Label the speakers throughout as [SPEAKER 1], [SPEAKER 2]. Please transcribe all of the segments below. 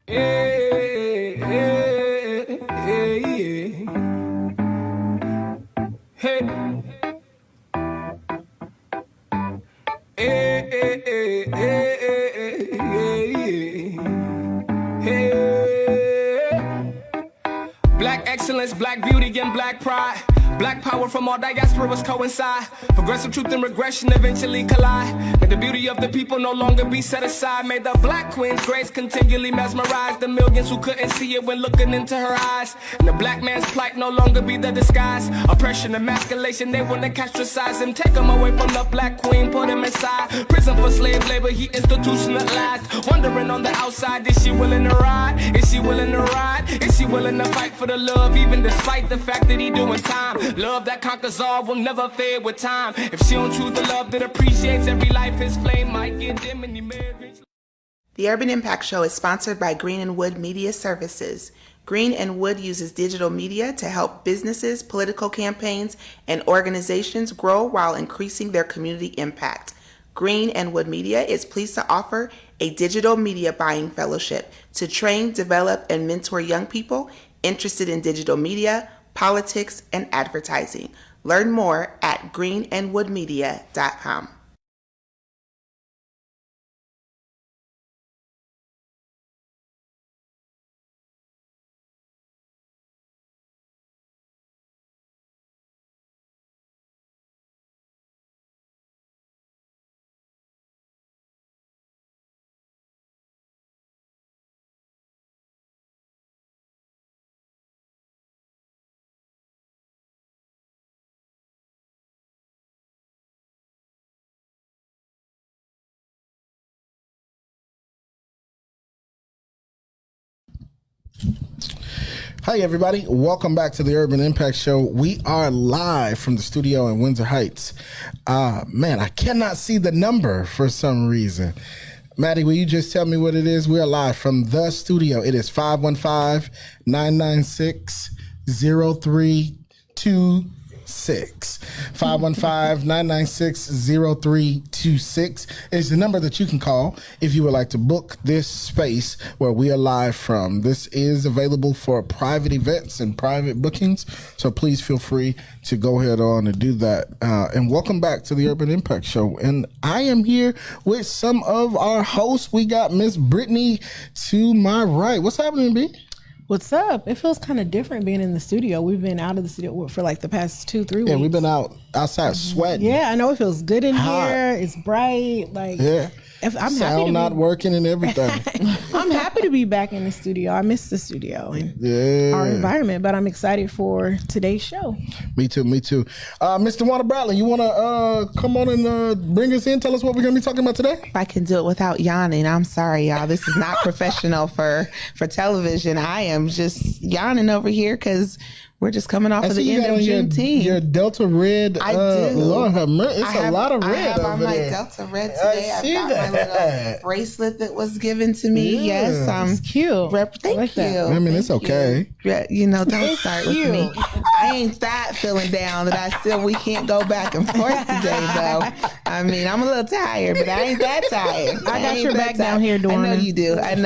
[SPEAKER 1] Hey, hey, hey, hey. Hey, hey, hey, hey, hey, hey. Black excellence, black beauty, and black pride. Black power from all diasporas coincide. Progressive truth and regression eventually collide. May the beauty of the people no longer be set aside. May the black queen's grace continually mesmerize the millions who couldn't see it when looking into her eyes. And the black man's plight no longer be the disguise. Oppression, emasculation, they wanna castricize him. Take him away from the black queen, put him inside prison for slave labor, he institutionalized. Wondering on the outside, is she willing to ride? Is she willing to ride? Is she willing to fight for the love, even despite the fact that he doing time? Love that conquers all will never fade with time. If she don't choose the love that appreciates every life, his flame might get dim and he may reach.
[SPEAKER 2] The Urban Impact Show is sponsored by Green and Wood Media Services. Green and Wood uses digital media to help businesses, political campaigns, and organizations grow while increasing their community impact. Green and Wood Media is pleased to offer a digital media buying fellowship to train, develop, and mentor young people interested in digital media, politics, and advertising. Learn more at greenandwoodmedia.com.
[SPEAKER 3] Hi, everybody. Welcome back to the Urban Impact Show. We are live from the studio in Windsor Heights. Man, I cannot see the number for some reason. Maddie, will you just tell me what it is? We are live from the studio. It is 515-996-0326. 515-996-0326 is the number that you can call if you would like to book this space where we are live from. This is available for private events and private bookings, so please feel free to go ahead on and do that. And welcome back to the Urban Impact Show. And I am here with some of our hosts. We got Miss Brittany to my right. What's happening, B?
[SPEAKER 4] What's up? It feels kind of different being in the studio. We've been out of the studio for like the past 2-3 weeks.
[SPEAKER 3] Yeah, we've been outside sweating.
[SPEAKER 4] Yeah, I know it feels good in
[SPEAKER 3] hot
[SPEAKER 4] here. It's bright. Like,
[SPEAKER 3] yeah.
[SPEAKER 4] I'm
[SPEAKER 3] Sound
[SPEAKER 4] happy
[SPEAKER 3] not working and everything.
[SPEAKER 4] I'm happy to be back in the studio. I miss the studio and our environment, but I'm excited for today's show.
[SPEAKER 3] Me too. Mr. Wanda Bradley, you want to come on and bring us in? Tell us what we're going to be talking about today.
[SPEAKER 2] If I can do it without yawning, I'm sorry, y'all. This is not professional for television. I am just yawning over here because we're just coming off of the end of Juneteenth.
[SPEAKER 3] Your Delta Red.
[SPEAKER 2] I do.
[SPEAKER 3] Lord have mercy. It's a lot of red
[SPEAKER 2] I have
[SPEAKER 3] over
[SPEAKER 2] on my
[SPEAKER 3] there.
[SPEAKER 2] Delta Red today. I've got my little bracelet that was given to me.
[SPEAKER 3] Yeah.
[SPEAKER 2] Yes.
[SPEAKER 4] It's cute.
[SPEAKER 2] Thank you.
[SPEAKER 3] I mean, it's okay.
[SPEAKER 2] You know, don't start with me. I ain't that feeling down that we can't go back and forth today, though. I mean, I'm a little tired, but I ain't that tired.
[SPEAKER 4] I got your back down here, Dorna.
[SPEAKER 2] I know you do. I ain't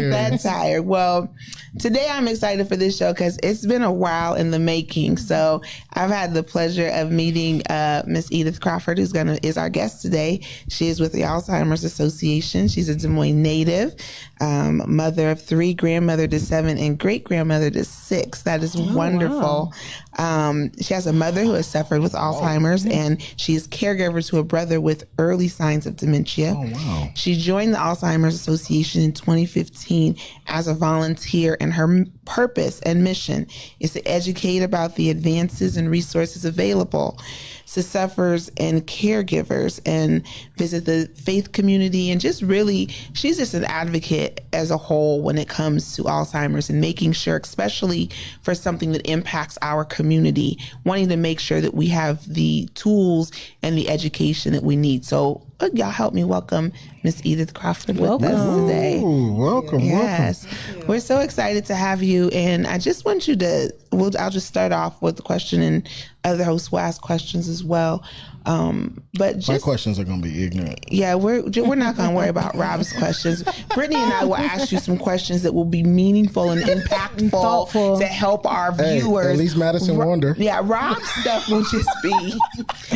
[SPEAKER 3] man.
[SPEAKER 2] that tired. Well, today I'm excited for this show because it's been a while in the making. So I've had the pleasure of meeting Miss Edith Crawford, who's is our guest today. She is with the Alzheimer's Association. She's a Des Moines native, mother of 3, grandmother to 7, and great-grandmother to 6. That is wonderful. Wow. She has a mother who has suffered with Alzheimer's, and she is caregiver to a brother with early signs of dementia.
[SPEAKER 3] Oh, wow.
[SPEAKER 2] She joined the Alzheimer's Association in 2015 as a volunteer, and her purpose and mission is to educate about the advances and resources available to sufferers and caregivers, and visit the faith community, and just really, she's just an advocate as a whole when it comes to Alzheimer's and making sure, especially for something that impacts our community, wanting to make sure that we have the tools and the education that we need. So y'all help me welcome Miss Edith Crawford with us today.
[SPEAKER 3] Ooh, welcome.
[SPEAKER 2] Yes. We're so excited to have you, and I just want you to I'll just start off with the question, and other hosts will ask questions as well. But just,
[SPEAKER 3] my questions are going to be ignorant.
[SPEAKER 2] Yeah, we're not going to worry about Rob's questions. Brittany and I will ask you some questions that will be meaningful and impactful
[SPEAKER 4] Thoughtful.
[SPEAKER 2] to help our viewers.
[SPEAKER 3] At least Madison wonder.
[SPEAKER 2] Yeah, Rob's stuff will just be.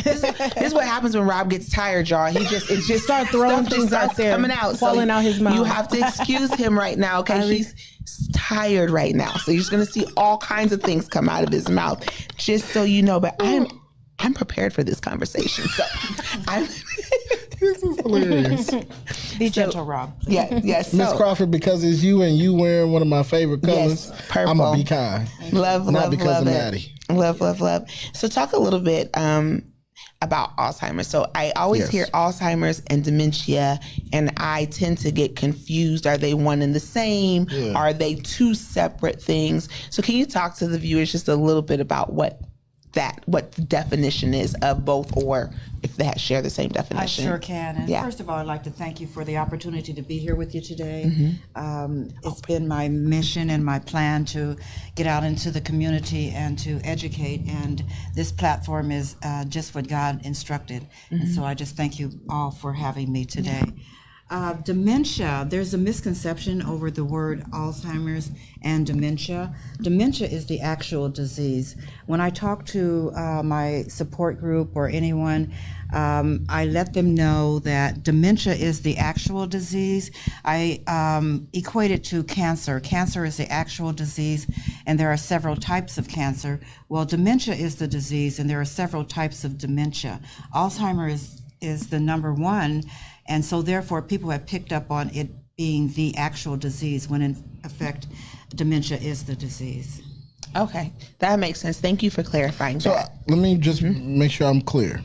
[SPEAKER 2] This is what happens when Rob gets tired, y'all. He just
[SPEAKER 4] Start throwing
[SPEAKER 2] stuff just
[SPEAKER 4] things out
[SPEAKER 2] starts
[SPEAKER 4] there,
[SPEAKER 2] coming out,
[SPEAKER 4] falling out his mouth.
[SPEAKER 2] You have to excuse him right now, okay? He's tired right now, so you're just gonna see all kinds of things come out of his mouth, just so you know. But I'm prepared for this conversation, so I'm.
[SPEAKER 3] This is hilarious.
[SPEAKER 5] Be gentle, Rob.
[SPEAKER 2] Yes.
[SPEAKER 3] Miss Crawford, because it's you and you wearing one of my favorite colors,
[SPEAKER 2] purple.
[SPEAKER 3] I'm going to be kind.
[SPEAKER 2] Love,
[SPEAKER 3] Not because
[SPEAKER 2] love
[SPEAKER 3] of
[SPEAKER 2] it.
[SPEAKER 3] Maddie.
[SPEAKER 2] Love. So talk a little bit about Alzheimer's. So I always hear Alzheimer's and dementia, and I tend to get confused. Are they one and the same?
[SPEAKER 3] Yeah.
[SPEAKER 2] Are they two separate things? So can you talk to the viewers just a little bit about what the definition is of both, or if they share the same
[SPEAKER 5] I
[SPEAKER 2] definition?
[SPEAKER 5] sure can. And first of all, I'd like to thank you for the opportunity to be here with you today. It's been my mission and my plan to get out into the community and to educate, and this platform is just what God instructed. And so I just thank you all for having me today. Dementia, there's a misconception over the word Alzheimer's and dementia. Dementia is the actual disease. When I talk to my support group or anyone, I let them know that dementia is the actual disease. I equate it to cancer. Cancer is the actual disease, and there are several types of cancer. Well, dementia is the disease, and there are several types of dementia. Alzheimer's is the number one, and so therefore people have picked up on it being the actual disease, when in effect dementia is the disease.
[SPEAKER 2] Okay, that makes sense. Thank you for clarifying
[SPEAKER 3] So
[SPEAKER 2] that.
[SPEAKER 3] let me just make sure I'm clear.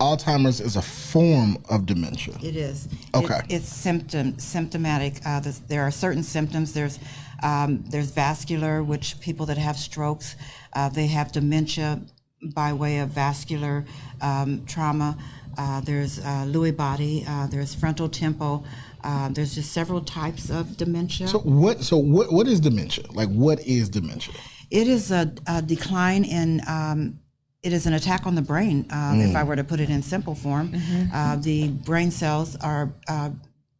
[SPEAKER 3] Alzheimer's is a form of dementia.
[SPEAKER 5] It is.
[SPEAKER 3] Okay.
[SPEAKER 5] It's symptomatic. There are certain symptoms. There's vascular, which people that have strokes, they have dementia by way of vascular trauma. There's Lewy body. There's frontal tempo. There's just several types of dementia.
[SPEAKER 3] So what is dementia? Like, what is dementia?
[SPEAKER 5] It is a decline in. It is an attack on the brain. If I were to put it in simple form, the brain cells are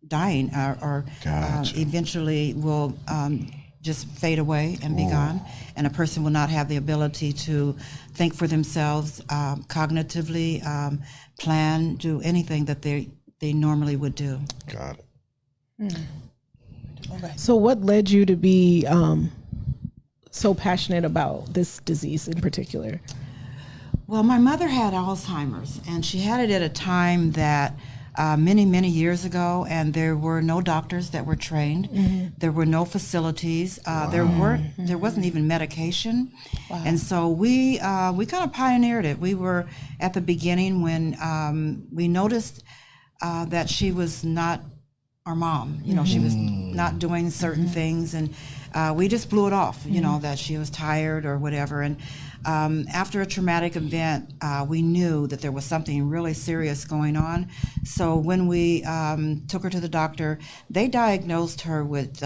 [SPEAKER 5] dying, or
[SPEAKER 3] Gotcha.
[SPEAKER 5] Eventually will just fade away and be gone, and a person will not have the ability to think for themselves, cognitively, plan, do anything that they normally would do.
[SPEAKER 3] Got it.
[SPEAKER 4] So what led you to be so passionate about this disease in particular?
[SPEAKER 5] Well, my mother had Alzheimer's, and she had it at a time that many years ago, and there were no doctors that were trained. There were no facilities. There wasn't even medication. And so we kind of pioneered it. We were at the beginning when we noticed that she was not our mom. You know, she was not doing certain things, and we just blew it off, you know, that she was tired or whatever. And after a traumatic event, we knew that there was something really serious going on. So when we took her to the doctor, they diagnosed her with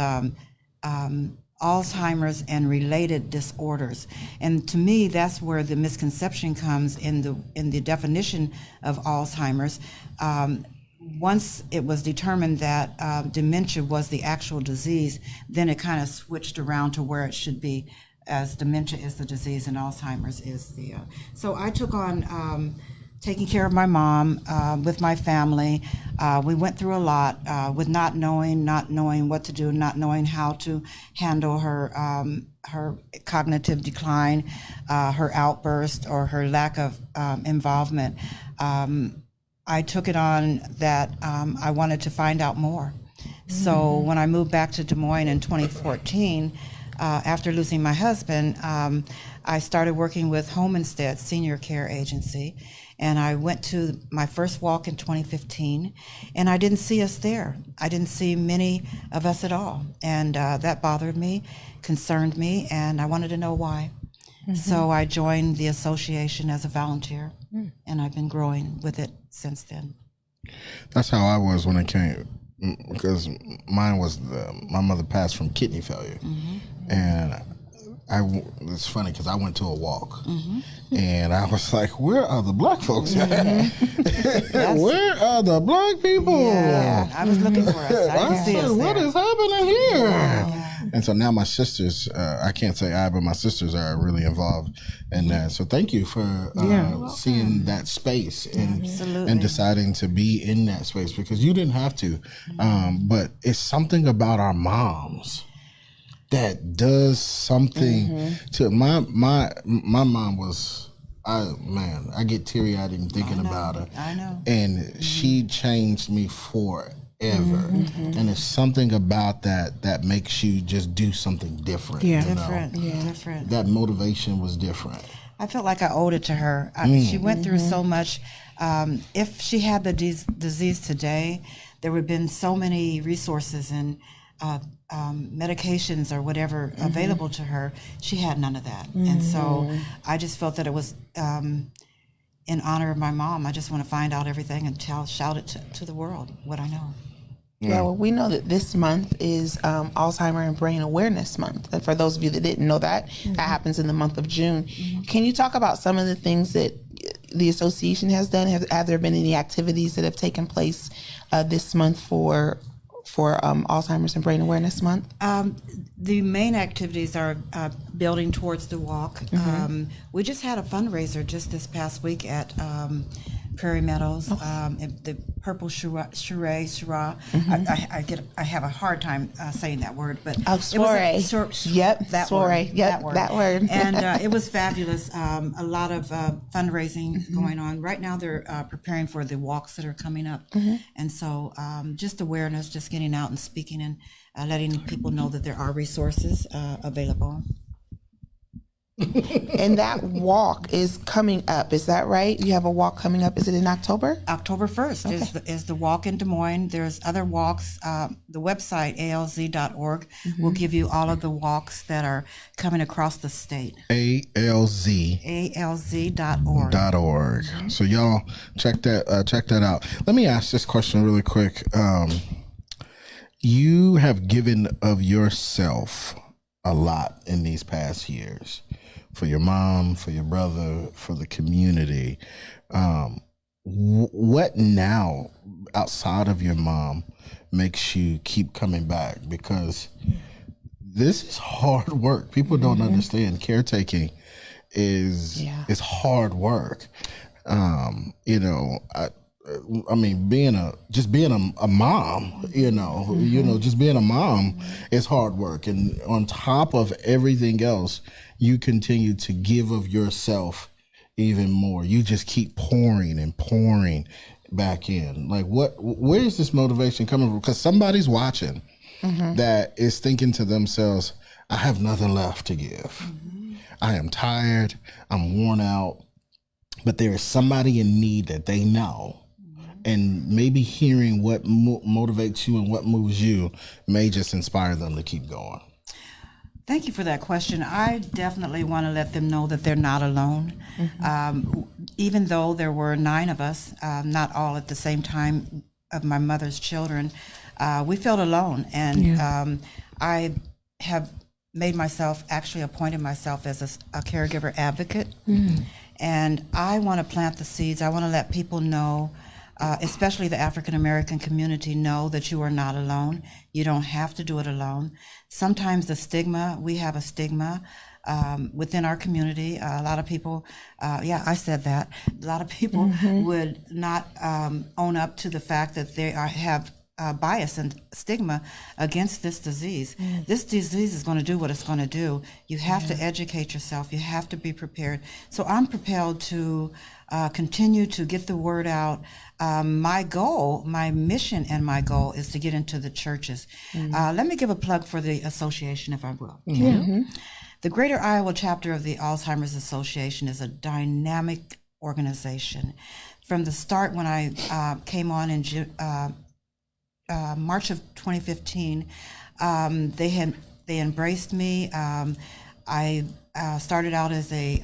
[SPEAKER 5] Alzheimer's and related disorders. And to me, that's where the misconception comes in the definition of Alzheimer's. Once it was determined that dementia was the actual disease, then it kind of switched around to where it should be, as dementia is the disease and Alzheimer's is the. So I took on taking care of my mom with my family. We went through a lot with not knowing what to do, not knowing how to handle her cognitive decline, her outburst, or her lack of involvement. I took it on that I wanted to find out more. So when I moved back to Des Moines in 2014, after losing my husband, I started working with Home Instead Senior Care Agency, and I went to my first walk in 2015, and I didn't see us there. I didn't see many of us at all, and that bothered me, concerned me, and I wanted to know why. So I joined the association as a volunteer, and I've been growing with it since then.
[SPEAKER 3] That's how I was when it came, because mine was my mother passed from kidney failure, and it's funny because I went to a walk and I was like, where are the black folks at? Where are the black people?
[SPEAKER 5] Yeah, I was looking for us. I didn't see us
[SPEAKER 3] What
[SPEAKER 5] there.
[SPEAKER 3] is happening here? And so now my sisters, I can't say but my sisters are really involved in that. So thank you for seeing that space and deciding to be in that space, because you didn't have to. But it's something about our moms that does something to my mom was, I get teary eyed even thinking about her.
[SPEAKER 5] I know.
[SPEAKER 3] And she changed me forever. And it's something about that makes you just do something different.
[SPEAKER 4] Yeah.
[SPEAKER 3] you know?
[SPEAKER 5] Different.
[SPEAKER 3] That motivation was different.
[SPEAKER 5] I felt like I owed it to her. I mean, she went through so much. If she had the disease today, there would have been so many resources and medications or whatever available to her. She had none of that. And so I just felt that it was in honor of my mom. I just want to find out everything and shout it to the world what I know.
[SPEAKER 2] Well, we know that this month is Alzheimer and Brain Awareness Month. And for those of you that didn't know that, that happens in the month of June. Can you talk about some of the things that the association has done? Have there been any activities that have taken place this month for Alzheimer's and Brain Awareness Month?
[SPEAKER 5] The main activities are building towards the walk. We just had a fundraiser just this past week at Prairie Meadows. The Purple Shura. I have a hard time saying that word, but
[SPEAKER 2] soiree. Yep,
[SPEAKER 5] that
[SPEAKER 2] soiree.
[SPEAKER 5] word.
[SPEAKER 2] Yep, that word.
[SPEAKER 5] And it was fabulous. A lot of fundraising going on right now. They're preparing for the walks that are coming up, and so just awareness, just getting out and speaking and letting people know that there are resources available.
[SPEAKER 2] And that walk is coming up. Is that right? You have a walk coming up. Is it in October?
[SPEAKER 5] October 1st is the walk in Des Moines. There's other walks. The website, alz.org, will give you all of the walks that are coming across the state.
[SPEAKER 3] ALZ.
[SPEAKER 5] alz.org.
[SPEAKER 3] So y'all check that out. Let me ask this question really quick. You have given of yourself a lot in these past years. For your mom, for your brother, for the community. What now, outside of your mom, makes you keep coming back? Because this is hard work. People don't understand. Caretaking is hard work. I mean, being a mom, just being a mom is hard work. And on top of everything else, you continue to give of yourself even more. You just keep pouring and pouring back in. Like, where is this motivation coming from? Because somebody's watching that is thinking to themselves, I have nothing left to give. I am tired. I'm worn out. But there is somebody in need that they know. And maybe hearing what motivates you and what moves you may just inspire them to keep going.
[SPEAKER 5] Thank you for that question. I definitely want to let them know that they're not alone. Even though there were 9 of us, not all at the same time of my mother's children, we felt alone. And I have appointed myself as a caregiver advocate. And I want to plant the seeds. I want to let people know, especially the African American community, know that you are not alone. You don't have to do it alone. Sometimes we have a stigma within our community. A lot of people, I said that. A lot of people would not own up to the fact that they have bias and stigma against this disease. This disease is going to do what it's going to do. You have to educate yourself. You have to be prepared. So I'm prepared to continue to get the word out. My goal, my mission and my goal is to get into the churches. Let me give a plug for the association, if I will. The Greater Iowa chapter of the Alzheimer's Association is a dynamic organization. From the start, when I came on in March of 2015, they embraced me. I started out as a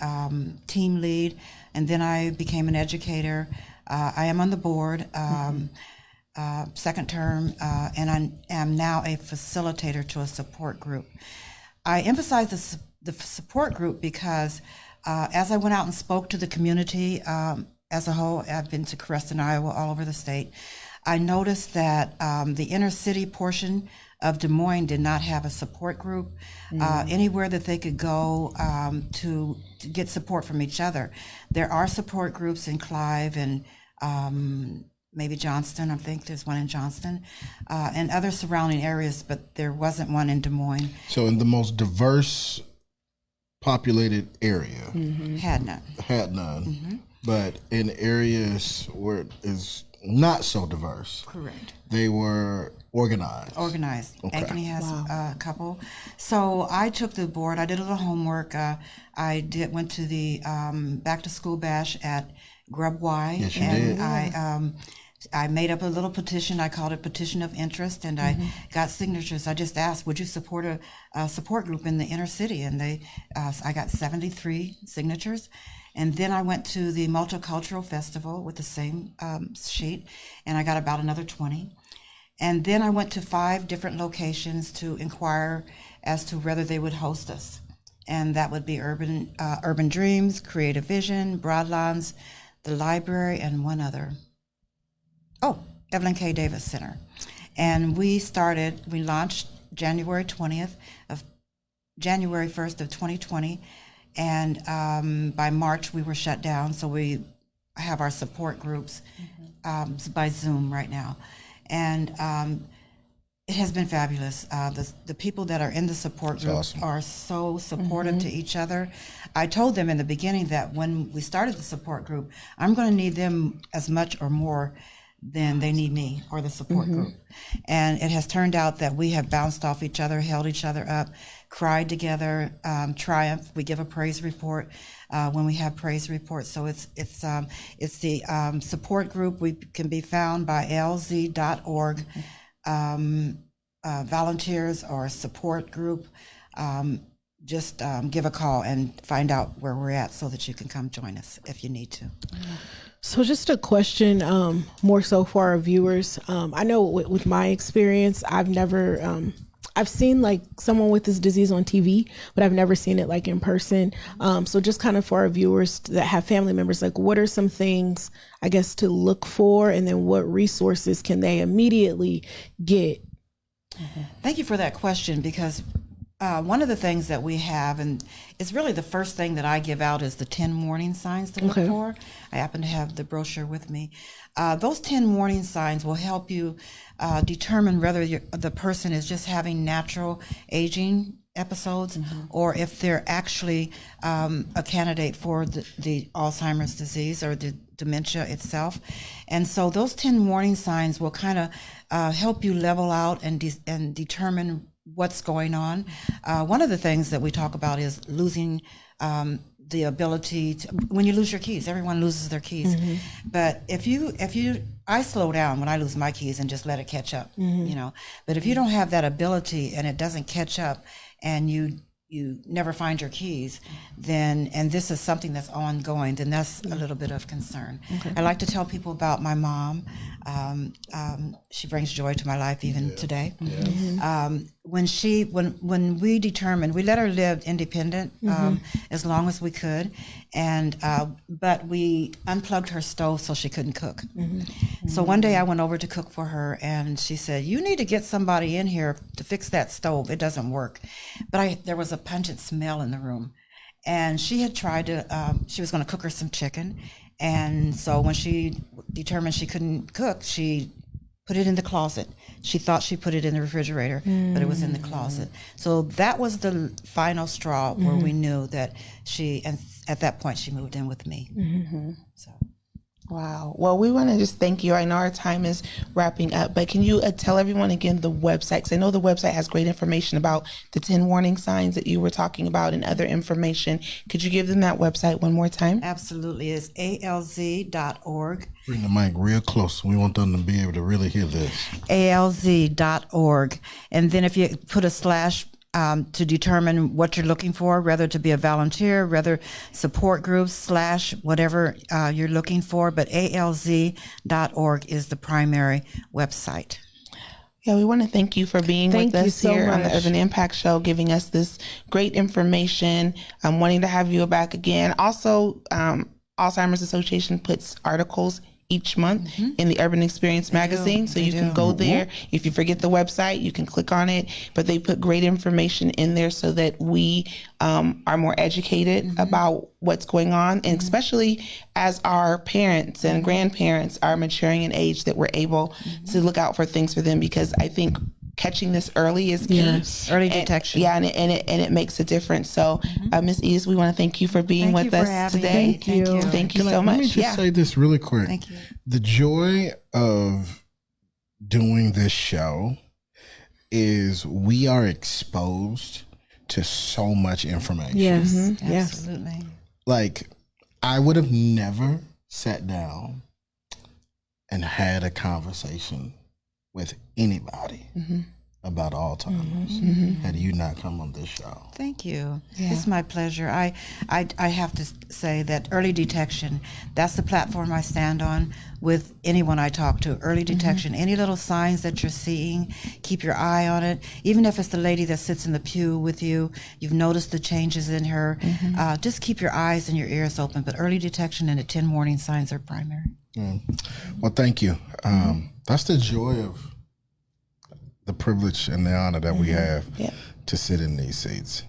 [SPEAKER 5] team lead, and then I became an educator. I am on the board, second term, and I am now a facilitator to a support group. I emphasize the support group because as I went out and spoke to the community as a whole, I've been to Creston, Iowa, all over the state. I noticed that the inner city portion of Des Moines did not have a support group anywhere that they could go to get support from each other. There are support groups in Clive and maybe Johnston. I think there's one in Johnston and other surrounding areas, but there wasn't one in Des Moines.
[SPEAKER 3] So in the most diverse populated area,
[SPEAKER 5] Had none.
[SPEAKER 3] had none. But in areas where it is not so diverse,
[SPEAKER 5] Correct.
[SPEAKER 3] they were organized.
[SPEAKER 5] Organized.
[SPEAKER 3] Okay.
[SPEAKER 5] Ankeny has a couple. So I took the board. I did a little homework. Went to the back to school bash at Grub Y.
[SPEAKER 3] Yes, you
[SPEAKER 5] and
[SPEAKER 3] did.
[SPEAKER 5] I made up a little petition. I called it Petition of Interest, and I got signatures. I just asked, would you support a support group in the inner city? And I got 73 signatures. And then I went to the Multicultural Festival with the same sheet, and I got about another 20. And then I went to 5 different locations to inquire as to whether they would host us. And that would be Urban Dreams, Creative Vision, Broadlands, the library, and one other. Oh, Evelyn K. Davis Center. And we launched January 1st of 2020. And by March, we were shut down. So we have our support groups by Zoom right now. And it has been fabulous. The people that are in the support group
[SPEAKER 3] awesome.
[SPEAKER 5] are so supportive to each other. I told them in the beginning that when we started the support group, I'm going to need them as much or more than they need me or the support group. And it has turned out that we have bounced off each other, held each other up, cried together, triumphed. We give a praise report when we have praise reports. So it's the support group. We can be found by lz.org, volunteers or support group. Just give a call and find out where we're at so that you can come join us if you need to.
[SPEAKER 4] So just a question, more so for our viewers. I know with my experience, I've never, I've seen like someone with this disease on TV, but I've never seen it like in person. So just kind of for our viewers that have family members, like what are some things, I guess, to look for, and then what resources can they immediately get?
[SPEAKER 5] Thank you for that question, because one of the things that we have, and it's really the first thing that I give out, is the 10 warning signs to look for. I happen to have the brochure with me. Those 10 warning signs will help you determine whether the person is just having natural aging episodes or if they're actually a candidate for the Alzheimer's disease or the dementia itself. And so those 10 warning signs will kind of help you level out and determine what's going on. One of the things that we talk about is losing the ability to, when you lose your keys, everyone loses their keys. But I slow down when I lose my keys and just let it catch up, but if you don't have that ability and it doesn't catch up and you never find your keys, then, and this is something that's ongoing, then that's a little bit of concern. I like to tell people about my mom. She brings joy to my life even today. When we determined, we let her live independent as long as we could, and but we unplugged her stove so she couldn't cook. So one day I went over to cook for her, and she said, "You need to get somebody in here to fix that stove. It doesn't work." But there was a pungent smell in the room, and she had tried to. She was going to cook her some chicken, and so when she determined she couldn't cook, she put it in the closet. She thought she put it in the refrigerator, but it was in the closet. So that was the final straw where we knew that and at that point she moved in with me. So.
[SPEAKER 2] Wow. Well, we want to just thank you. I know our time is wrapping up, but can you tell everyone again the website? Because I know the website has great information about the 10 warning signs that you were talking about and other information. Could you give them that website one more time?
[SPEAKER 5] Absolutely. It's alz.org.
[SPEAKER 3] Bring the mic real close. We want them to be able to really hear this.
[SPEAKER 5] alz.org. And then if you put a slash to determine what you're looking for, whether to be a volunteer, whether support groups / whatever you're looking for, but alz.org is the primary website.
[SPEAKER 2] Yeah, we want to thank you for being
[SPEAKER 4] Thank
[SPEAKER 2] with
[SPEAKER 4] you
[SPEAKER 2] us
[SPEAKER 4] so
[SPEAKER 2] here on the
[SPEAKER 4] much.
[SPEAKER 2] Urban Impact Show, giving us this great information. I'm wanting to have you back again. Also, Alzheimer's Association puts articles each month in the Urban Experience magazine, so
[SPEAKER 5] They
[SPEAKER 2] you can
[SPEAKER 5] do.
[SPEAKER 2] go there. If you forget the website, you can click on it. But they put great information in there so that we are more educated about what's going on, and especially as our parents and grandparents are maturing in age, that we're able to look out for things for them, because I think catching this early is key.
[SPEAKER 4] Yes.
[SPEAKER 5] Early
[SPEAKER 2] And-
[SPEAKER 5] detection.
[SPEAKER 2] Yeah, and it makes a difference. So, Ms. Edith, we want to thank you for being
[SPEAKER 5] Thank you
[SPEAKER 2] with
[SPEAKER 5] for
[SPEAKER 2] us
[SPEAKER 5] having
[SPEAKER 2] today.
[SPEAKER 5] me. Thank you.
[SPEAKER 2] Thank you
[SPEAKER 3] Can
[SPEAKER 2] so
[SPEAKER 3] I,
[SPEAKER 2] much.
[SPEAKER 3] Let me just
[SPEAKER 2] Yeah.
[SPEAKER 3] say this really quick.
[SPEAKER 5] Thank you.
[SPEAKER 3] The joy of doing this show is we are exposed to so much information.
[SPEAKER 4] Yes. Yes.
[SPEAKER 5] Absolutely.
[SPEAKER 3] Like, I would have never sat down and had a conversation with anybody about Alzheimer's had you not come on this show.
[SPEAKER 5] Thank you. It's my pleasure. I have to say that early detection, that's the platform I stand on with anyone I talk to. Early detection, any little signs that you're seeing, keep your eye on it. Even if it's the lady that sits in the pew with you, you've noticed the changes in her, just keep your eyes and your ears open. But early detection and the 10 warning signs are primary.
[SPEAKER 3] Well, thank you. That's the joy of the privilege and the honor that we have to sit in these seats.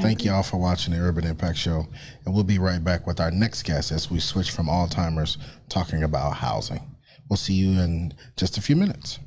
[SPEAKER 3] Thank you all for watching the Urban Impact Show. And we'll be right back with our next guest as we switch from Alzheimer's talking about housing. We'll see you in just a few minutes.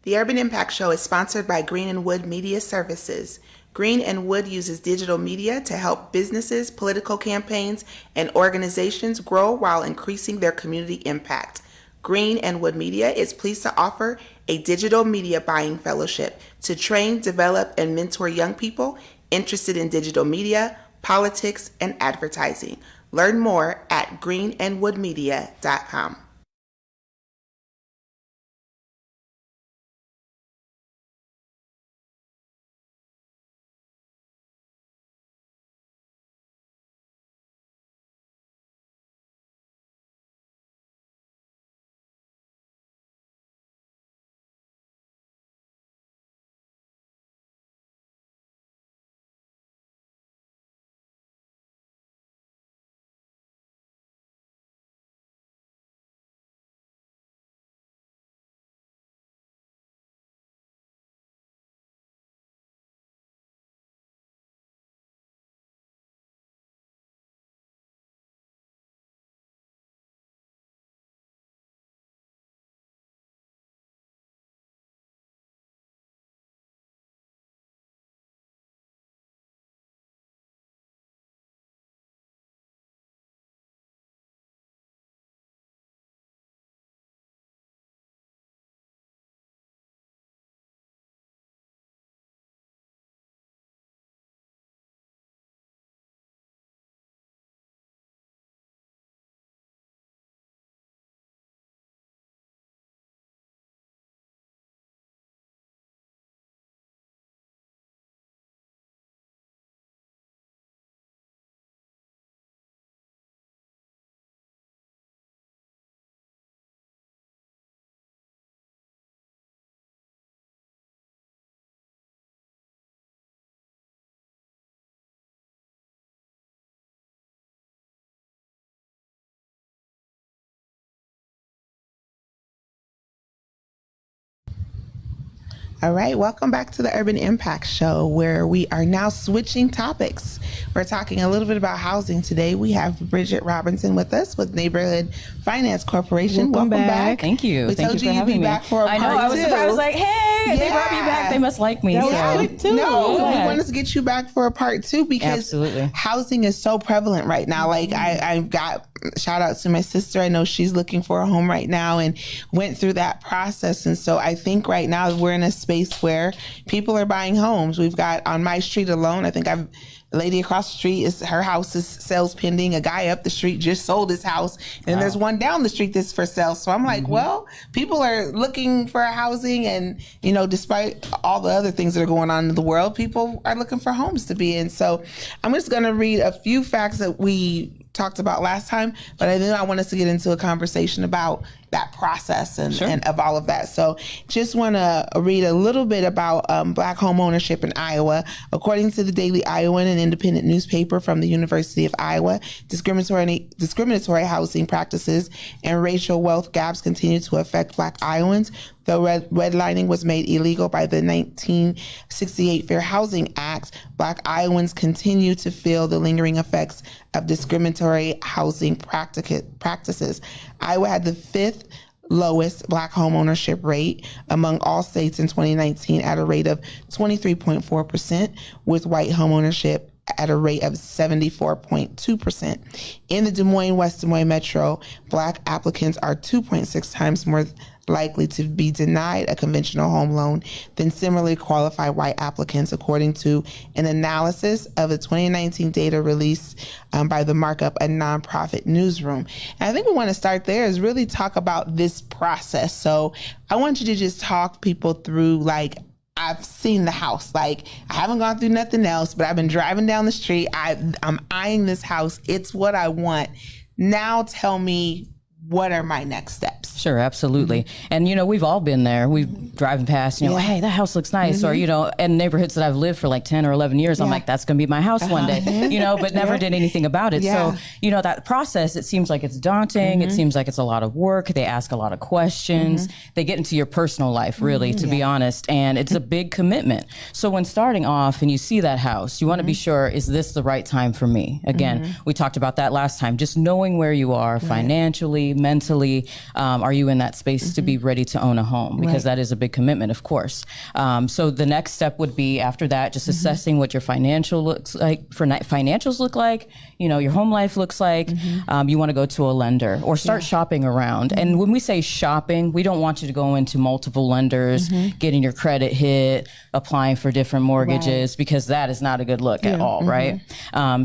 [SPEAKER 2] The Urban Impact Show is sponsored by Green and Wood Media Services. Green and Wood uses digital media to help businesses, political campaigns, and organizations grow while increasing their community impact. Green and Wood Media is pleased to offer a digital media buying fellowship to train, develop, and mentor young people interested in digital media, politics, and advertising. Learn more at greenandwoodmedia.com. All right, welcome back to the Urban Impact Show, where we are now switching topics. We're talking a little bit about housing today. We have Bridget Robinson with us with Neighborhood Finance Corporation.
[SPEAKER 4] Welcome
[SPEAKER 2] Welcome
[SPEAKER 4] back.
[SPEAKER 2] back.
[SPEAKER 6] Thank you.
[SPEAKER 2] We
[SPEAKER 6] Thank
[SPEAKER 2] told
[SPEAKER 6] you for
[SPEAKER 2] you'd
[SPEAKER 6] having
[SPEAKER 2] be
[SPEAKER 6] me.
[SPEAKER 2] back for a
[SPEAKER 6] I know.
[SPEAKER 2] part
[SPEAKER 6] I was
[SPEAKER 2] two.
[SPEAKER 6] surprised. I was like, hey, they brought me back. They must like me.
[SPEAKER 4] That was
[SPEAKER 6] So.
[SPEAKER 4] quick, too.
[SPEAKER 2] No,
[SPEAKER 6] Yeah.
[SPEAKER 2] we wanted to get you back for a part two because
[SPEAKER 6] Absolutely.
[SPEAKER 2] housing is so prevalent right now. Like I've got shout out to my sister. I know she's looking for a home right now and went through that process. And so I think right now we're in a space where people are buying homes. We've got on my street alone, I think a lady across the street her house is sales pending. A guy up the street just sold his house, and there's one down the street that's for sale. So I'm like, well, people are looking for housing, and despite all the other things that are going on in the world, people are looking for homes to be in. So I'm just going to read a few facts that we talked about last time, but I want us to get into a conversation about that process and of all of that. So just want to read a little bit about Black home ownership in Iowa. According to the Daily Iowan, an independent newspaper from the University of Iowa, discriminatory housing practices and racial wealth gaps continue to affect Black Iowans. Though redlining was made illegal by the 1968 Fair Housing Act, Black Iowans continue to feel the lingering effects of discriminatory housing practices. Iowa had the fifth lowest Black home ownership rate among all states in 2019 at a rate of 23.4%, with white home ownership at a rate of 74.2%. In the Des Moines, West Des Moines metro, Black applicants are 2.6 times more likely to be denied a conventional home loan than similarly qualified white applicants, according to an analysis of the 2019 data released by the Markup, a nonprofit newsroom. And I think we want to start there is really talk about this process. So I want you to just talk people through, I've seen the house. I haven't gone through nothing else, but I've been driving down the street. I'm eyeing this house. It's what I want. Now tell me, what are my next steps?
[SPEAKER 6] Sure, absolutely. And, we've all been there. We've driving past, hey, that house looks nice. Or, in neighborhoods that I've lived for 10 or 11 years, I'm like, that's going to be my house one day, but never did anything about it.
[SPEAKER 2] Yeah.
[SPEAKER 6] So, that process, it seems like it's daunting. It seems like it's a lot of work. They ask a lot of questions. They get into your personal life, really, to be honest. And it's a big commitment. So when starting off and you see that house, you want to be sure, is this the right time for me? Again, we talked about that last time, just knowing where you are financially, mentally, are you in that space to be ready to own a home? Because that is a big commitment, of course. So the next step would be after that, just assessing what your financials look like, your home life looks like. You want to go to a lender or start shopping around. And when we say shopping, we don't want you to go into multiple lenders, getting your credit hit, applying for different mortgages, because that is not a good look at all, right?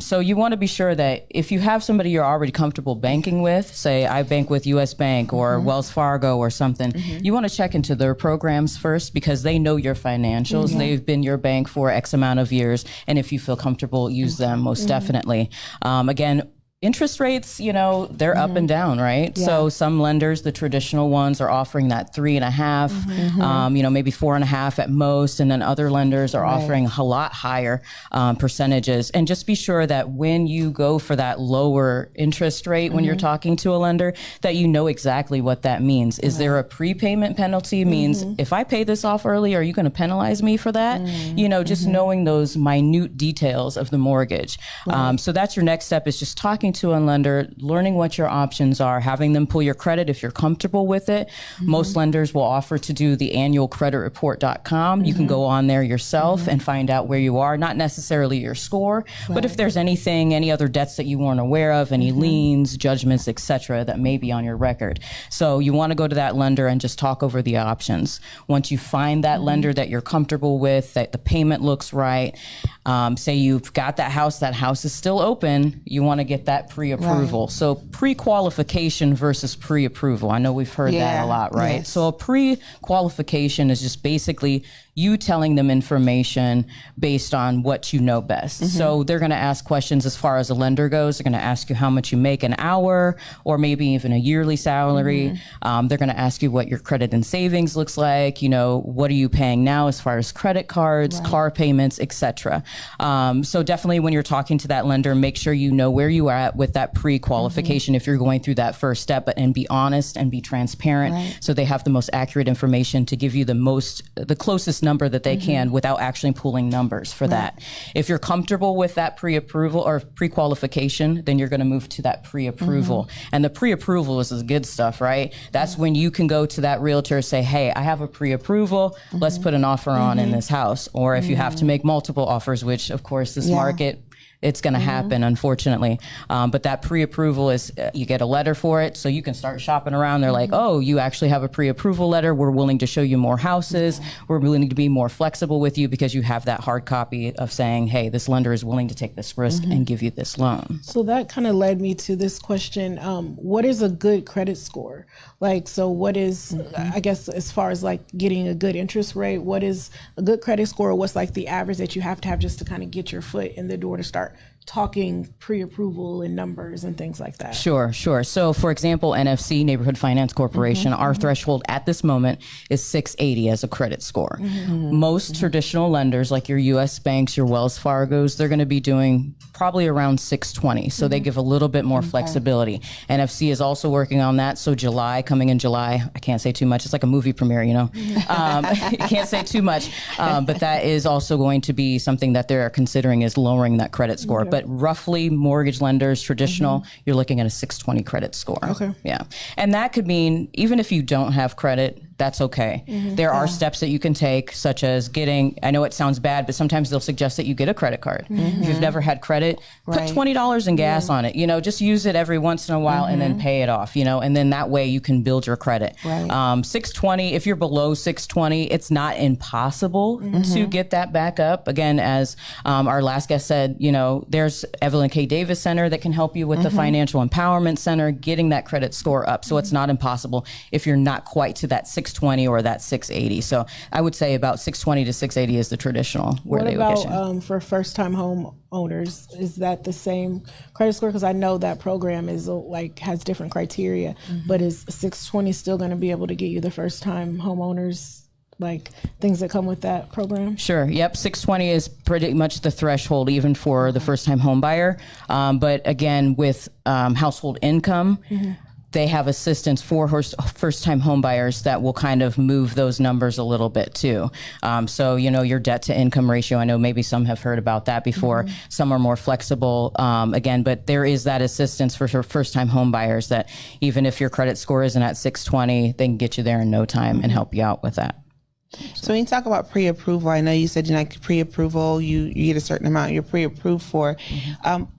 [SPEAKER 6] So you want to be sure that if you have somebody you're already comfortable banking with, say I bank with US Bank or Wells Fargo or something, you want to check into their programs first, because they know your financials. They've been your bank for X amount of years. And if you feel comfortable, use them most definitely. Again, interest rates, they're up and down, right? Yeah. So some lenders, the traditional ones, are offering that 3.5, maybe 4.5 at most. And then other lenders are offering a lot higher percentages. And just be sure that when you go for that lower interest rate, when you're talking to a lender, that you know exactly what that means. Is there a prepayment penalty? Means if I pay this off early, are you going to penalize me for that? Just knowing those minute details of the mortgage. So that's your next step, is just talking to a lender, learning what your options are, having them pull your credit if you're comfortable with it. Most lenders will offer to do the annual creditreport.com. You can go on there yourself and find out where you are, not necessarily your score, but if there's any other debts that you weren't aware of, any liens, judgments, etc., that may be on your record. So you want to go to that lender and just talk over the options. Once you find that lender that you're comfortable with, that the payment looks right, say you've got that house is still open, you want to get that pre-approval. So pre-qualification versus pre-approval. I know we've heard that a lot, right? Yes. So a pre-qualification is just basically you telling them information based on what you know best. So they're going to ask questions as far as a lender goes. They're going to ask you how much you make an hour or maybe even a yearly salary. They're going to ask you what your credit and savings looks like. What are you paying now as far as credit cards, car payments, etc. So definitely when you're talking to that lender, make sure you know where you are at with that pre-qualification if you're going through that first step, and be honest and be transparent so they have the most accurate information to give you the closest number that they can without actually pulling numbers for that. If you're comfortable with that pre-approval or pre-qualification, then you're going to move to that pre-approval. And the pre-approval is the good stuff, right? That's when you can go to that realtor, say, hey, I have a pre-approval, let's put an offer on in this house. Or if you have to make multiple offers, which of course this market, it's going to happen, unfortunately. But that pre-approval is, you get a letter for it, so you can start shopping around. They're like, oh, you actually have a pre-approval letter. We're willing to show you more houses. We're willing to be more flexible with you because you have that hard copy of saying, hey, this lender is willing to take this risk and give you this loan.
[SPEAKER 4] So that kind of led me to this question. What is a good credit score? Like, so what is, I guess, as far as like getting a good interest rate, what is a good credit score? What's like the average that you have to have just to kind of get your foot in the door to start talking pre-approval and numbers and things like that?
[SPEAKER 6] Sure. So for example, NFC, Neighborhood Finance Corporation, our threshold at this moment is 680 as a credit score. Most traditional lenders like your US banks, your Wells Fargos, they're going to be doing probably around 620. So they give a little bit more flexibility. NFC is also working on that. So coming in July, I can't say too much. It's like a movie premiere, you know. You can't say too much. But that is also going to be something that they're considering is lowering that credit score. But roughly mortgage lenders, traditional, you're looking at a 620 credit score.
[SPEAKER 4] Okay.
[SPEAKER 6] Yeah. And that could mean even if you don't have credit, that's okay. There are steps that you can take, such as getting, I know it sounds bad, but sometimes they'll suggest that you get a credit card. If you've never had credit, put $20 in gas on it, you know, just use it every once in a while and then pay it off, you know, and then that way you can build your credit. 620, if you're below 620, it's not impossible to get that back up. Again, as our last guest said, you know, there's Evelyn K. Davis Center that can help you with the Financial Empowerment Center, getting that credit score up. So it's not impossible if you're not quite to that 620 or that 680. So I would say about 620 to 680 is the traditional where they would get you.
[SPEAKER 4] What about for first-time home owners? Is that the same credit score? Because I know that program is like has different criteria, but is 620 still going to be able to get you the first-time homeowners? Like things that come with that program? Sure.
[SPEAKER 6] Yep. 620 is pretty much the threshold even for the first time home buyer. But again, with household income, they have assistance for first time home buyers that will kind of move those numbers a little bit too. So, you know, your debt to income ratio, I know maybe some have heard about that before. Some are more flexible again, but there is that assistance for first time home buyers that even if your credit score isn't at 620, they can get you there in no time and help you out with that.
[SPEAKER 2] So when you talk about pre-approval, I know you said, you know, pre-approval, you get a certain amount you're pre-approved for.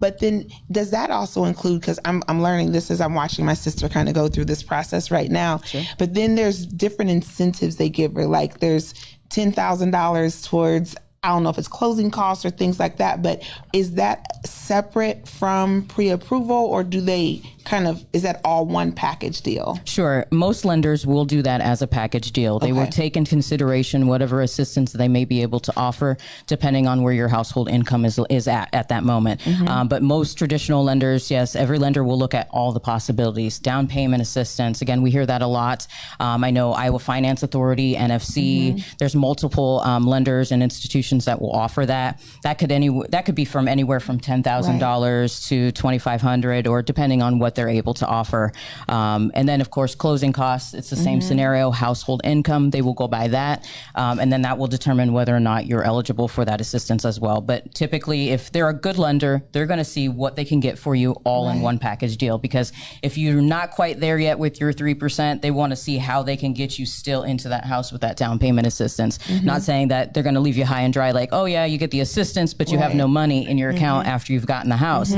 [SPEAKER 2] But then does that also include, because I'm learning this as I'm watching my sister kind of go through this process right now, but then there's different incentives they give her, like there's $10,000 towards, I don't know if it's closing costs or things like that, but is that separate from pre-approval, or do they kind of, is that all one package deal?
[SPEAKER 6] Sure. Most lenders will do that as a package deal. They will take in consideration whatever assistance they may be able to offer, depending on where your household income is at that moment. But most traditional lenders, yes, every lender will look at all the possibilities. Down payment assistance. Again, we hear that a lot. I know Iowa Finance Authority, NFC, there's multiple lenders and institutions that will offer that. That could be from anywhere from $10,000 to $2,500, or depending on what they're able to offer. And then of course, closing costs, it's the same scenario. Household income, they will go by that. And then that will determine whether or not you're eligible for that assistance as well. But typically, if they're a good lender, they're going to see what they can get for you all in one package deal. Because if you're not quite there yet with your 3%, they want to see how they can get you still into that house with that down payment assistance. Not saying that they're going to leave you high and dry, like, oh yeah, you get the assistance, but you have no money in your account after you've gotten the house.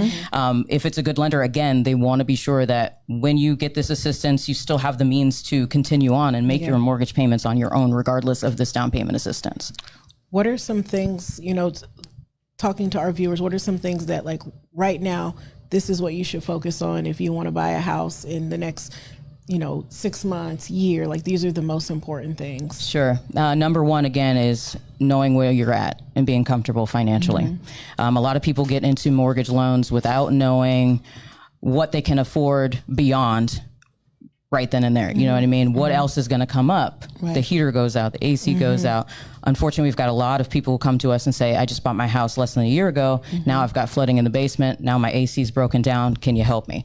[SPEAKER 6] If it's a good lender, again, they want to be sure that when you get this assistance, you still have the means to continue on and make your mortgage payments on your own, regardless of this down payment assistance.
[SPEAKER 4] What are some things, you know, talking to our viewers, what are some things that, like, right now, this is what you should focus on if you want to buy a house in the next, you know, 6 months, year? Like, these are the most important things.
[SPEAKER 6] Sure. Number one, again, is knowing where you're at and being comfortable financially. A lot of people get into mortgage loans without knowing what they can afford beyond right then and there. You know what I mean? What else is going to come up? The heater goes out, the AC goes out. Unfortunately, we've got a lot of people who come to us and say, I just bought my house less than a year ago. Now I've got flooding in the basement. Now my AC's broken down. Can you help me?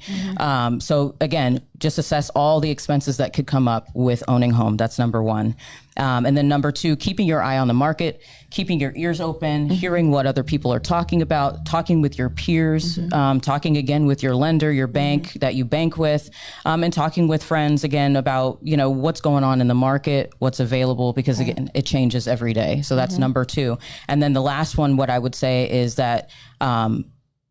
[SPEAKER 6] So again, just assess all the expenses that could come up with owning home. That's number one. And then number two, keeping your eye on the market, keeping your ears open, hearing what other people are talking about, talking with your peers, talking again with your lender, your bank that you bank with, and talking with friends again about, what's going on in the market, what's available, because again, it changes every day. So that's number two. And then the last one, what I would say is that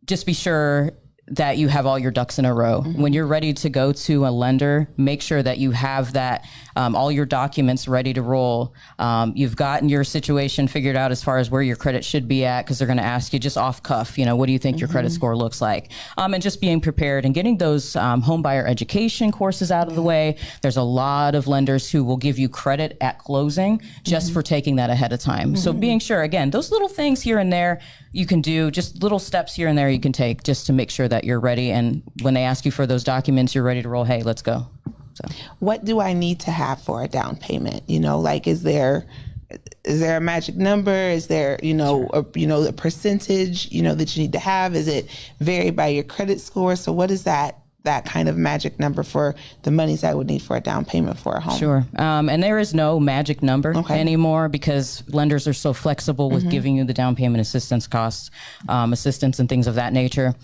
[SPEAKER 6] just be sure that you have all your ducks in a row. When you're ready to go to a lender, make sure that you have that, all your documents ready to roll. You've gotten your situation figured out as far as where your credit should be at, because they're going to ask you just off cuff, what do you think your credit score looks like? And just being prepared and getting those home buyer education courses out of the way. There's a lot of lenders who will give you credit at closing just for taking that ahead of time. So being sure, again, those little things here and there you can do, just little steps here and there you can take just to make sure that you're ready. And when they ask you for those documents, you're ready to roll. Hey, let's go. So,
[SPEAKER 2] what do I need to have for a down payment? Is there a magic number? Is there, a percentage, that you need to have? Is it vary by your credit score? So what is that kind of magic number for the monies I would need for a down payment for a home?
[SPEAKER 6] Sure. And there is no magic number anymore, because lenders are so flexible with giving you the down payment assistance costs, assistance and things of that nature.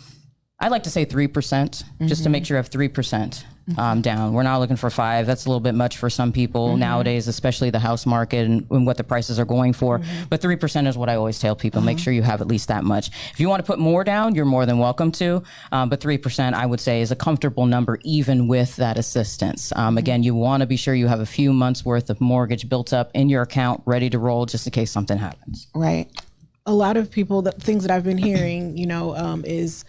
[SPEAKER 6] I like to say 3%, just to make sure you have 3% down. We're not looking for 5. That's a little bit much for some people nowadays, especially the house market and what the prices are going for. But 3% is what I always tell people. Make sure you have at least that much. If you want to put more down, you're more than welcome to. But 3%, I would say, is a comfortable number, even with that assistance. Again, you want to be sure you have a few months worth of mortgage built up in your account, ready to roll, just in case something happens.
[SPEAKER 2] Right.
[SPEAKER 4] A lot of people, the things that I've been hearing, is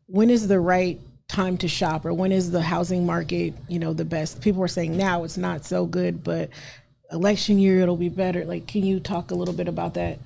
[SPEAKER 4] when is the right time to shop, or when is the housing market, the best? People are saying now it's not so good, but election year it'll be better. Like, can you talk a little bit about that?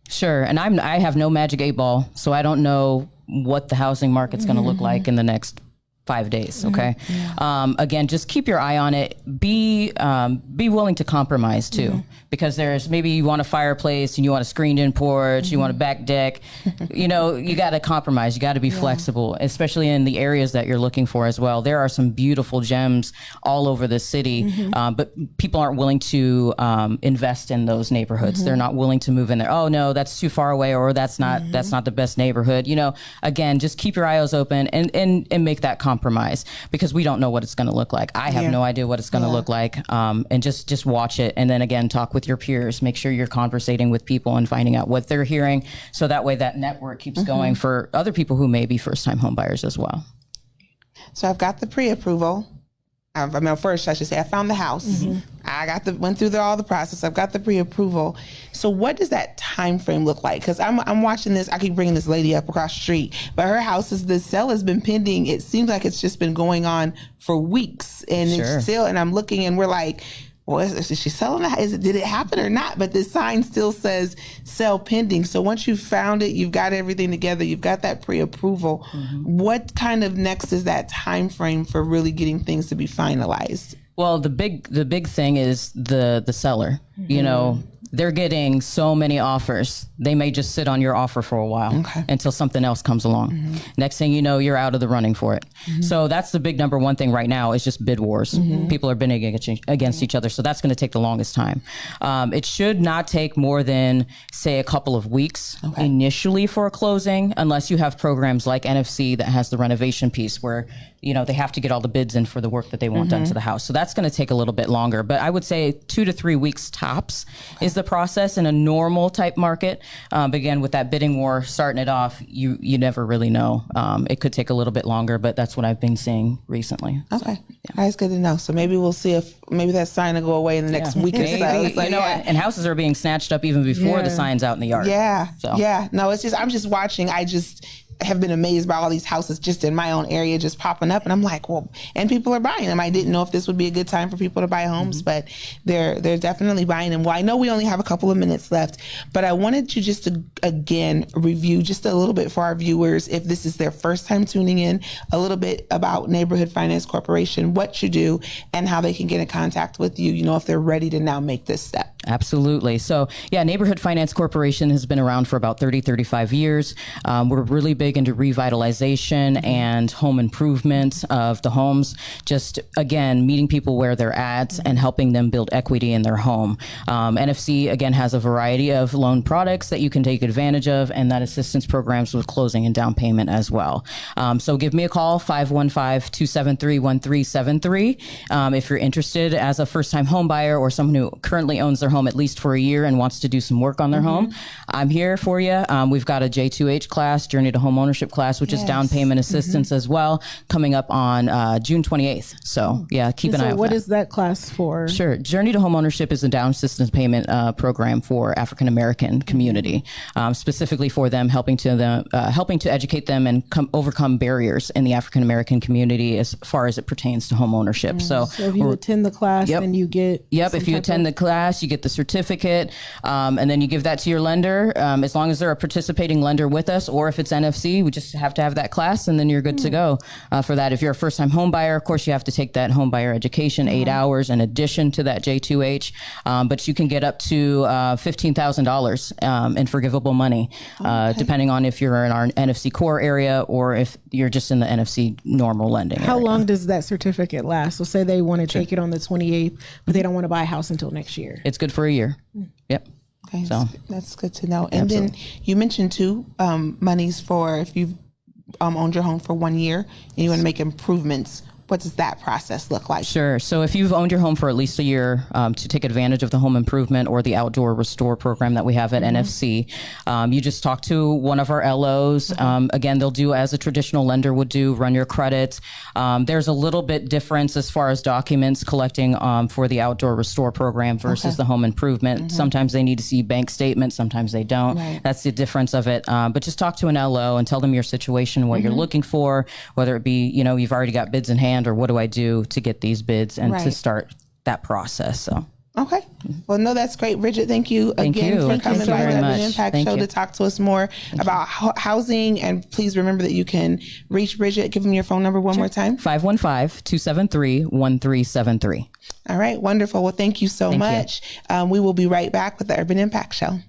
[SPEAKER 6] Sure. And I have no magic 8 ball, so I don't know what the housing market's going to look like in the next 5 days. Okay. Again, just keep your eye on it. Be willing to compromise too, because there's maybe you want a fireplace and you want a screened in porch, you want a back deck, you got to compromise. You got to be flexible, especially in the areas that you're looking for as well. There are some beautiful gems all over the city, but people aren't willing to invest in those neighborhoods. They're not willing to move in there. Oh no, that's too far away, or that's not the best neighborhood. Again, just keep your eyes open and make that compromise, because we don't know what it's going to look like. I have no idea what it's going to look like. And just watch it. And then again, talk with your peers, make sure you're conversating with people and finding out what they're hearing. So that way that network keeps going for other people who may be first time home buyers as well.
[SPEAKER 2] So I've got the pre-approval. First I should say I found the house. I went through all the process. I've got the pre-approval. So what does that time frame look like? Because I'm watching this. I keep bringing this lady up across the street, but her house the sale has been pending. It seems like it's just been going on for weeks, and it's still. And I'm looking, and we're like, well, is she selling it? Did it happen or not? But the sign still says sale pending. So once you've found it, you've got everything together, you've got that pre-approval. What kind of next is that time frame for really getting things to be finalized?
[SPEAKER 6] Well, the big thing is the seller. They're getting so many offers. They may just sit on your offer for a while until something else comes along. Next thing you know, you're out of the running for it. So that's the big number one thing right now is just bid wars. People are bidding against each other. So that's going to take the longest time. It should not take more than, say, a couple of weeks initially for a closing, unless you have programs like NFC that has the renovation piece where, they have to get all the bids in for the work that they want done to the house. So that's going to take a little bit longer. But I would say 2 to 3 weeks tops is the process in a normal type market. But again, with that bidding war starting it off, you never really know. It could take a little bit longer, but that's what I've been seeing recently.
[SPEAKER 2] Okay. That's good to know. So maybe we'll see if that sign will go away in the next week or so.
[SPEAKER 6] And houses are being snatched up even before the sign's out in the yard.
[SPEAKER 2] No, I'm just watching. I just have been amazed by all these houses just in my own area just popping up, and I'm like, well, and people are buying them. I didn't know if this would be a good time for people to buy homes, but they're definitely buying them. Well, I know we only have a couple of minutes left, but I wanted you just to again review just a little bit for our viewers, if this is their first time tuning in, a little bit about Neighborhood Finance Corporation, what you do, and how they can get in contact with you, if they're ready to now make this step.
[SPEAKER 6] Absolutely. So, yeah, Neighborhood Finance Corporation has been around for about 30, 35 years. We're really big into revitalization and home improvement of the homes. Just, again, meeting people where they're at and helping them build equity in their home. NFC, again, has a variety of loan products that you can take advantage of, and that assistance programs with closing and down payment as well. So give me a call, 515-273-1373. If you're interested as a first-time home buyer or someone who currently owns their home at least for a year and wants to do some work on their home, I'm here for you. We've got a J2H class, Journey to Home Ownership class, which is down payment assistance as well, coming up on June 28th. So yeah, keep an eye out.
[SPEAKER 4] What is that class for?
[SPEAKER 6] Sure. Journey to Home Ownership is a down assistance payment program for African American community, specifically for them, helping to educate them and overcome barriers in the African American community as far as it pertains to home ownership. So
[SPEAKER 4] if you attend the class, then you get
[SPEAKER 6] if you attend the class, you get the certificate, and then you give that to your lender. As long as they're a participating lender with us, or if it's NFC, we just have to have that class, and then you're good to go for that. If you're a first-time home buyer, of course, you have to take that home buyer education, 8 hours in addition to that J2H, but you can get up to $15,000 in forgivable money, depending on if you're in our NFC core area or if you're just in the NFC normal lending
[SPEAKER 4] How
[SPEAKER 6] area.
[SPEAKER 4] long does that certificate last? So say they want to take it on the 28th, but they don't want to buy a house until next year.
[SPEAKER 6] It's good for a year. Yep.
[SPEAKER 2] Okay,
[SPEAKER 6] So
[SPEAKER 2] that's good to know. And then you mentioned too, monies for if you've owned your home for 1 year and you want to make improvements. What does that process look like?
[SPEAKER 6] Sure. So if you've owned your home for at least a year, to take advantage of the home improvement or the outdoor restore program that we have at NFC, you just talk to one of our LOs. Again, they'll do as a traditional lender would do, run your credit. There's a little bit difference as far as documents collecting for the outdoor restore program versus the home improvement. Sometimes they need to see bank statements, sometimes they don't. That's the difference of it. But just talk to an LO and tell them your situation, what you're looking for, whether it be, you've already got bids in hand, or what do I do to get these bids and to start that process. So.
[SPEAKER 2] Okay. Well, no, that's great. Bridget, thank you again
[SPEAKER 6] you.
[SPEAKER 2] for coming
[SPEAKER 6] Thank you
[SPEAKER 2] by
[SPEAKER 6] very
[SPEAKER 2] the
[SPEAKER 6] much.
[SPEAKER 2] Urban Impact
[SPEAKER 6] Thank
[SPEAKER 2] Show
[SPEAKER 6] you.
[SPEAKER 2] to talk to us more about housing. And please remember that you can reach Bridget. Give them your phone number one more time.
[SPEAKER 6] 515-273-1373.
[SPEAKER 2] All right. Wonderful. Well, thank you so much. We will be right back with the Urban Impact Show.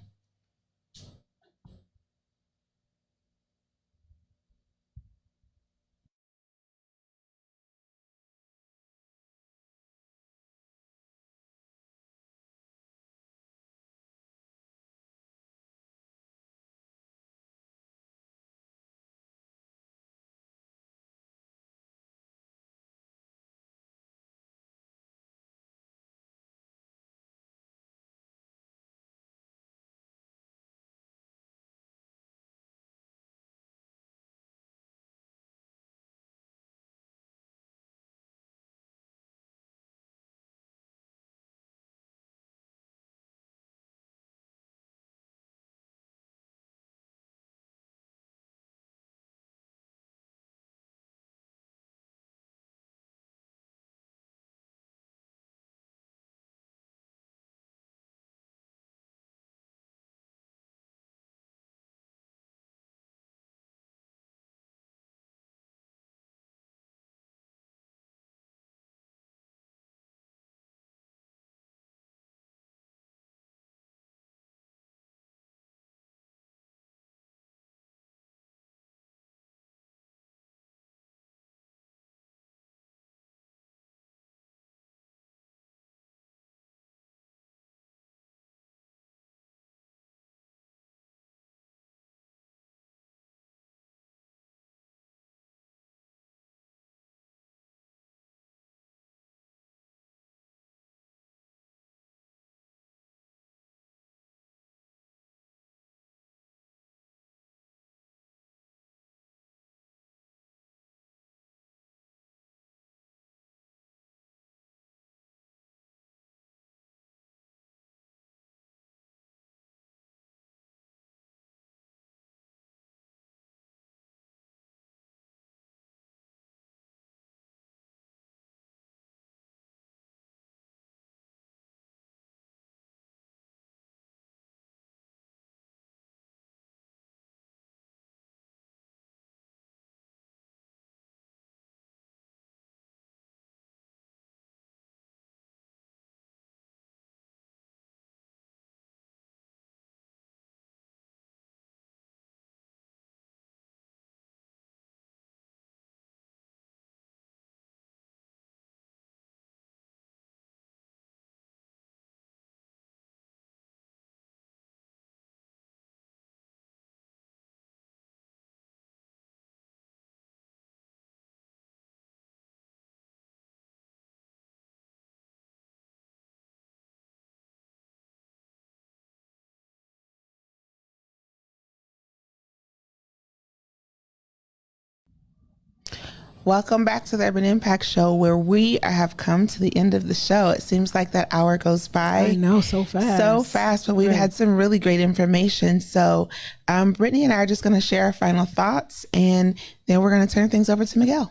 [SPEAKER 2] Welcome back to the Urban Impact Show, where we have come to the end of the show. It seems like that hour goes by.
[SPEAKER 4] I know, so fast.
[SPEAKER 2] So fast, but we've had some really great information. So Brittany and I are just going to share our final thoughts, and then we're going to turn things over to Miguel.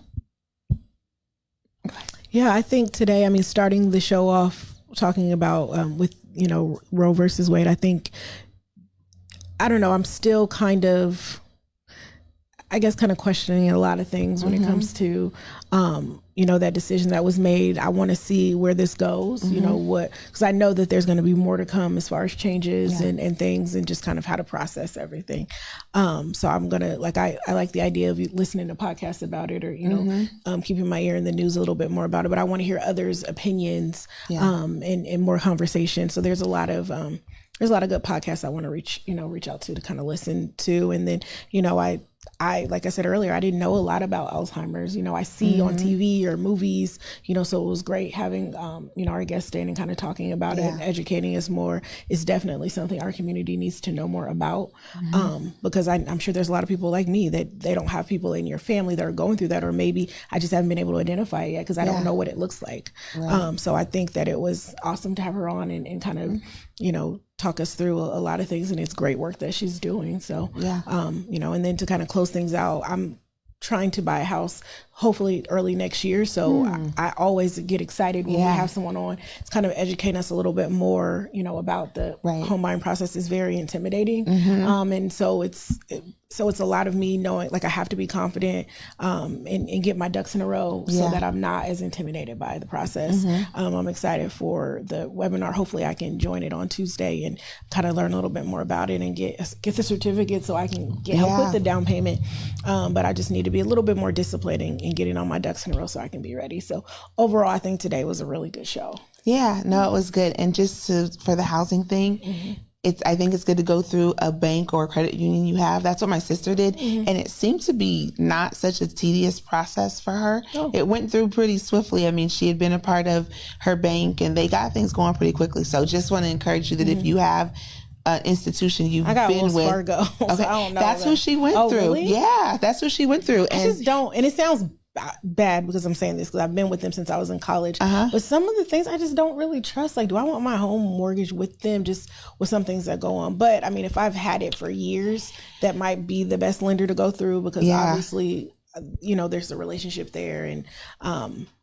[SPEAKER 4] Yeah, I think today, I mean, starting the show off talking about with, Roe versus Wade, I think, I don't know, I'm still kind of questioning a lot of things when it comes to, that decision that was made. I want to see where this goes, because I know that there's going to be more to come as far as changes and things, and just kind of how to process everything. So I'm going to, I like the idea of listening to podcasts about it, or, keeping my ear in the news a little bit more about it, but I want to hear others' opinions, and more conversation. So there's a lot of good podcasts I want to reach out to kind of listen to. And then, I, like I said earlier, I didn't know a lot about Alzheimer's. I see on TV or movies, so it was great having, our guest in and kind of talking about it and educating us more. Is definitely something our community needs to know more about, because I'm sure there's a lot of people like me that they don't have people in your family that are going through that, or maybe I just haven't been able to identify it yet because I don't know what it looks like. Right. So I think that it was awesome to have her on and kind of, talk us through a lot of things, and it's great work that she's doing. So, and then to kind of close things out, I'm trying to buy a house hopefully early next year. So I always get excited when we have someone on. It's kind of educating us a little bit more, about the home buying process is very intimidating. And so it's a lot of me knowing, I have to be confident and get my ducks in a row so that I'm not as intimidated by the process. I'm excited for the webinar. Hopefully I can join it on Tuesday and kind of learn a little bit more about it and get the certificate so I can get help with the down payment. But I just need to be a little bit more disciplined and getting all my ducks in a row so I can be ready. So overall, I think today was a really good show. Yeah, no, it was good. And just for the housing thing, I think it's good to go through a bank or a credit union you have. That's what my sister did. And it seemed to be not such a tedious process for her. It went through pretty swiftly. I mean, she had been a part of her bank and they got things going pretty quickly. So just want to encourage you that if you have an institution you've been with. Fargo, so I don't know. That's what she went through. Really? Yeah, that's what she went through. I just don't, and it sounds bad because I'm saying this because I've been with them since I was in college. But some of the things I just don't really trust. Do I want my home mortgage with them, just with some things that go on? But I mean, if I've had it for years, that might be the best lender to go through because obviously, there's a relationship there. And,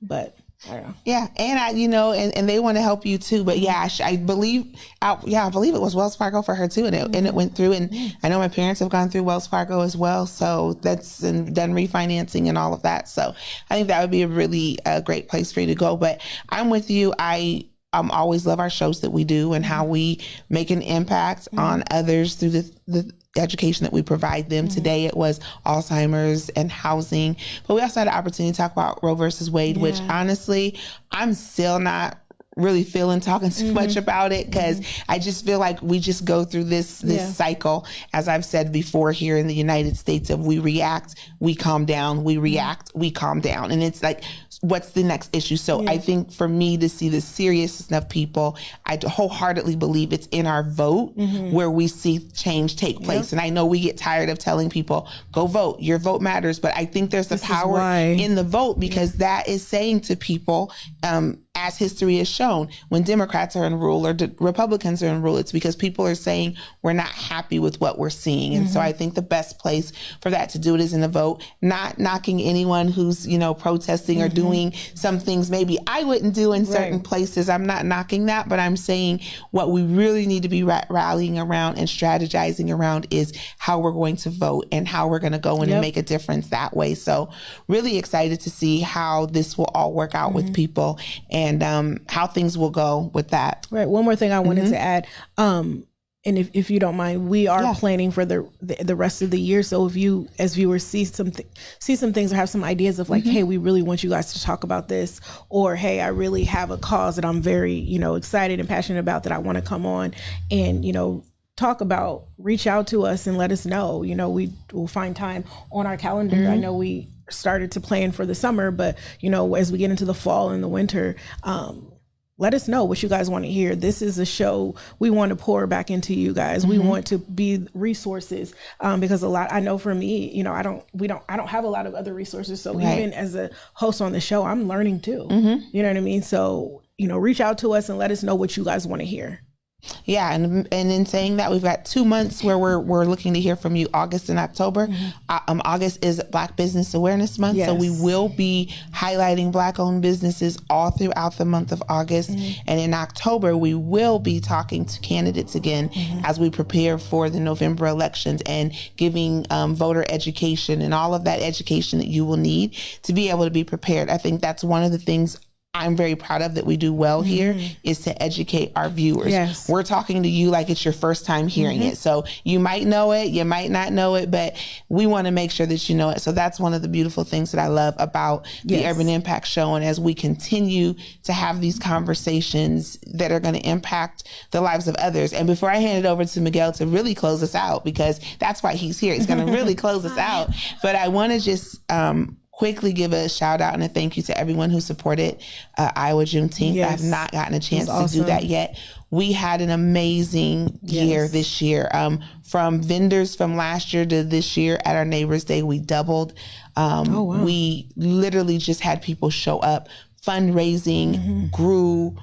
[SPEAKER 4] but I don't know. Yeah. And and they want to help you too. But I believe it was Wells Fargo for her too. And it went through. And I know my parents have gone through Wells Fargo as well. So that's done refinancing and all of that. So I think that would be a really great place for you to go. But I'm with you. I always love our shows that we do and how we make an impact on others through the education that we provide them. Today it was Alzheimer's and housing, but we also had an opportunity to talk about Roe versus Wade, which honestly, I'm still not really feeling talking too much about it because I just feel like we just go through this cycle, as I've said before here in the United States, of we react, we calm down, we react, we calm down. And it's like, what's the next issue? So I think for me to see the seriousness of people, I wholeheartedly believe it's in our vote where we see change take place. And I know we get tired of telling people, go vote, your vote matters. But I think there's the power in the vote because that is saying to people, as history has shown, when Democrats are in rule or Republicans are in rule, it's because people are saying we're not happy with what we're seeing. And so I think the best place for that to do it is in the vote, not knocking anyone who's, protesting or doing some things maybe I wouldn't do in certain places. I'm not knocking that, but I'm saying what we really need to be rallying around and strategizing around is how we're going to vote and how we're going to go in and make a difference that way. So really excited to see how this will all work out with people and how things will go with that. Right. One more thing I wanted to add, and if you don't mind, we are planning for the rest of the year. So if you, as viewers, see some things or have some ideas of hey, we really want you guys to talk about this, or hey, I really have a cause that I'm very excited and passionate about that I want to come on and talk about, reach out to us and let us know. We will find time on our calendar. I know we started to plan for the summer, but as we get into the fall and the winter, let us know what you guys want to hear. This is a show we want to pour back into you guys. We want to be resources, because I know for me, you know, I don't have a lot of other resources. So even as a host on the show, I'm learning too. You know what I mean? So, you know, reach out to us and let us know what you guys want to hear.
[SPEAKER 2] Yeah, and in saying that, we've got 2 months where we're looking to hear from you, August and October. August is Black Business Awareness Month, so we will be highlighting Black-owned businesses all throughout the month of August. And in October, we will be talking to candidates again as we prepare for the November elections and giving voter education and all of that education that you will need to be able to be prepared. I think that's one of the things I'm very proud of that we do well here is to educate our viewers.
[SPEAKER 4] Yes.
[SPEAKER 2] We're talking to you like it's your first time hearing it. So you might know it, you might not know it, but we want to make sure that you know it. So that's one of the beautiful things that I love about the Urban Impact Show. And as we continue to have these conversations that are going to impact the lives of others. And before I hand it over to Miguel to really close us out, because that's why he's here, he's going to really close us out. But I want to just quickly give a shout out and a thank you to everyone who supported Iowa Juneteenth. I have not gotten a chance to do that yet. We had an amazing year this year. From vendors from last year to this year at our Neighbors Day, we doubled. We literally just had people show up. Fundraising grew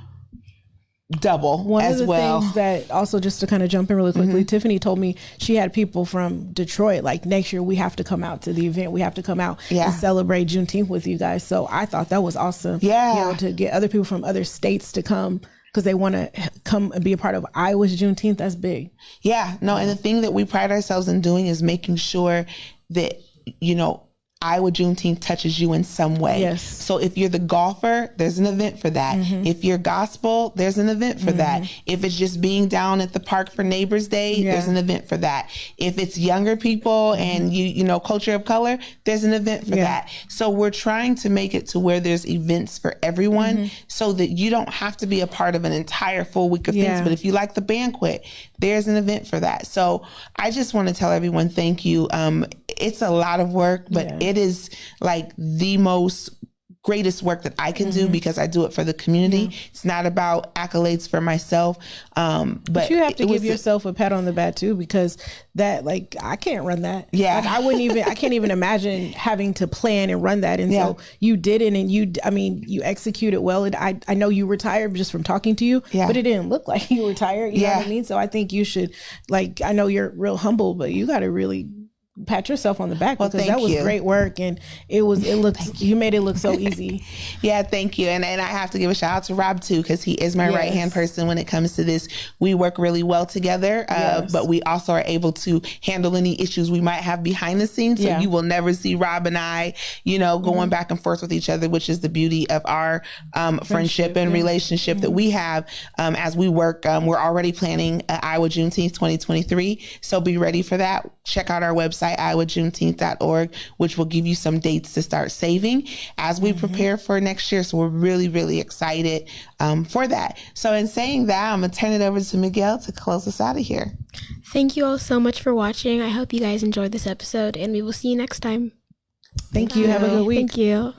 [SPEAKER 2] double
[SPEAKER 4] One
[SPEAKER 2] as
[SPEAKER 4] of the
[SPEAKER 2] well.
[SPEAKER 4] things that also, just to kind of jump in really quickly, Tiffany told me she had people from Detroit, like, next year we have to come out to the event. We have to come out and celebrate Juneteenth with you guys. So I thought that was awesome.
[SPEAKER 2] Yeah.
[SPEAKER 4] You know, to get other people from other states to come because they want to come and be a part of Iowa's Juneteenth. That's big.
[SPEAKER 2] Yeah, no, and the thing that we pride ourselves in doing is making sure that, you know, Iowa Juneteenth touches you in some way.
[SPEAKER 4] Yes.
[SPEAKER 2] So if you're the golfer, there's an event for that. If you're gospel, there's an event for that. If it's just being down at the park for Neighbors Day, there's an event for that. If it's younger people and you know, culture of color, there's an event for that. So we're trying to make it to where there's events for everyone so that you don't have to be a part of an entire full week of things. But if you like the banquet, there's an event for that. So I just want to tell everyone thank you. It's a lot of work, but it is like the most greatest work that I can do because I do it for the community. It's not about accolades for myself. But
[SPEAKER 4] you have to give yourself a pat on the back too, because that, like, I can't run that.
[SPEAKER 2] Yeah.
[SPEAKER 4] Like, I can't even imagine having to plan and run that. And so you did it, and you executed well. And I know you retired just from talking to you, but it didn't look like you retired. You know what I mean? So I think you should, like, I know you're real humble, but you got to really pat yourself on the back because that was great work, and you made it look so easy.
[SPEAKER 2] Yeah, thank you. And I have to give a shout out to Rob too, because he is my right hand person when it comes to this. We work really well together, but we also are able to handle any issues we might have behind the scenes. So you will never see Rob and I, you know, going back and forth with each other, which is the beauty of our friendship and relationship that we have as we work. We're already planning Iowa Juneteenth 2023. So be ready for that. Check out our website, iowajuneteenth.org, which will give you some dates to start saving as we prepare for next year. So we're really, really excited for that. So in saying that, I'm going to turn it over to Miguel to close us out of here.
[SPEAKER 7] Thank you all so much for watching. I hope you guys enjoyed this episode, and we will see you next time.
[SPEAKER 4] Thank you. Have a good week.
[SPEAKER 7] Thank you.